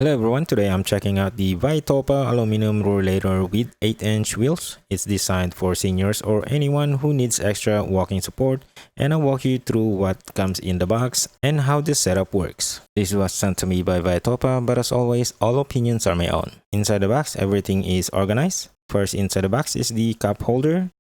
Hello everyone, today I'm checking out the Vitopa aluminum rollator with 8-inch wheels. It's designed for seniors or anyone who needs extra walking support, and I'll walk you through what comes in the box and how this setup works. This was sent to me by Vitopa, but as always, all opinions are my own. Inside the box, everything is organized. First inside the box is the cup holder.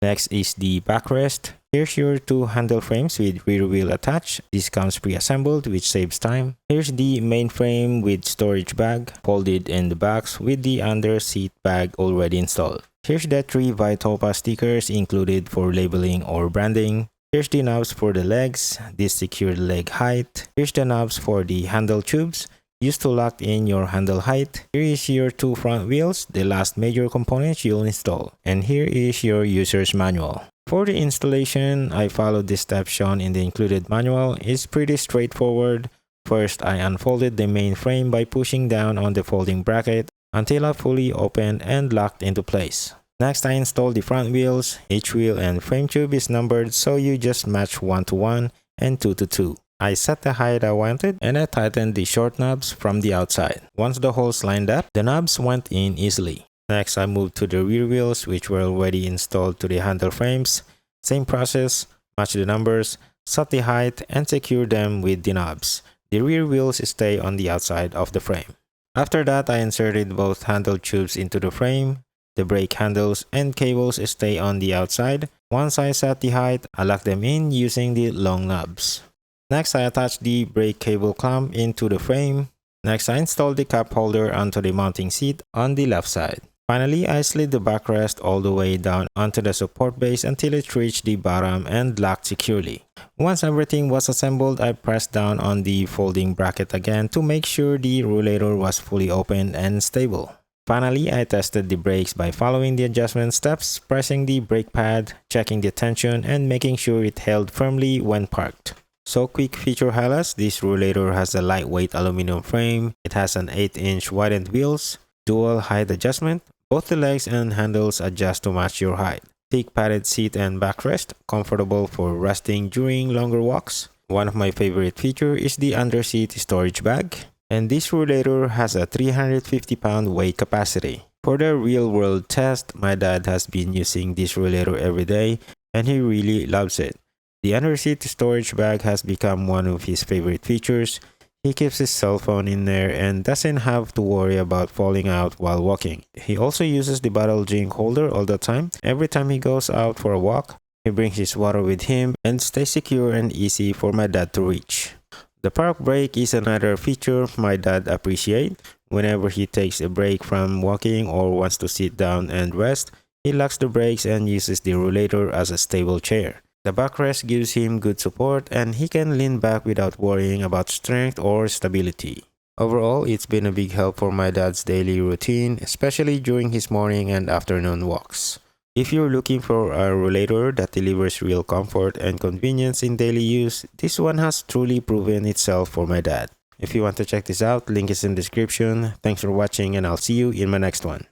Next is the backrest. Here's your two handle frames with rear wheel attached. This comes pre-assembled, which saves time. Here's the main frame with storage bag folded in the box with the under seat bag already installed. Here's the 3 Vitopa stickers included for labeling or branding. Here's the knobs for the legs. This secures the leg height. Here's the knobs for the handle tubes used to lock in your handle height. Here is your 2 front wheels, the last major components you'll install. And here is your user's manual. For the installation, I followed the steps shown in the included manual. It's pretty straightforward. First, I unfolded the main frame by pushing down on the folding bracket until I fully opened and locked into place. Next, I installed the front wheels. Each wheel and frame tube is numbered, so you just match 1 to 1 and 2 to 2. I set the height I wanted and I tightened the short knobs from the outside. Once the holes lined up, the knobs went in easily. Next, I moved to the rear wheels, which were already installed to the handle frames. Same process, match the numbers, set the height, and secure them with the knobs. The rear wheels stay on the outside of the frame. After that, I inserted both handle tubes into the frame. The brake handles and cables stay on the outside. Once I set the height, I locked them in using the long knobs. Next, I attached the brake cable clamp into the frame. Next, I installed the cup holder onto the mounting seat on the left side. Finally, I slid the backrest all the way down onto the support base until it reached the bottom and locked securely. Once everything was assembled, I pressed down on the folding bracket again to make sure the rollator was fully open and stable. Finally, I tested the brakes by following the adjustment steps, pressing the brake pad, checking the tension, and making sure it held firmly when parked. So quick feature highlights, this rollator has a lightweight aluminum frame. It has an 8-inch widened wheels, dual height adjustment. Both the legs and handles adjust to match your height. Thick padded seat and backrest, comfortable for resting during longer walks. One of my favorite features is the underseat storage bag. And this rollator has a 350-pound weight capacity. For the real-world test, my dad has been using this rollator every day and he really loves it. The underseat storage bag has become one of his favorite features. He keeps his cell phone in there and doesn't have to worry about falling out while walking. He also uses the bottle drink holder all the time. Every time he goes out for a walk, he brings his water with him and stays secure and easy for my dad to reach. The park brake is another feature my dad appreciates. Whenever he takes a break from walking or wants to sit down and rest, he locks the brakes and uses the rollator as a stable chair. The backrest gives him good support and he can lean back without worrying about strength or stability. Overall, it's been a big help for my dad's daily routine, especially during his morning and afternoon walks. If you're looking for a rollator that delivers real comfort and convenience in daily use, this one has truly proven itself for my dad. If you want to check this out, link is in the description. Thanks for watching and I'll see you in my next one.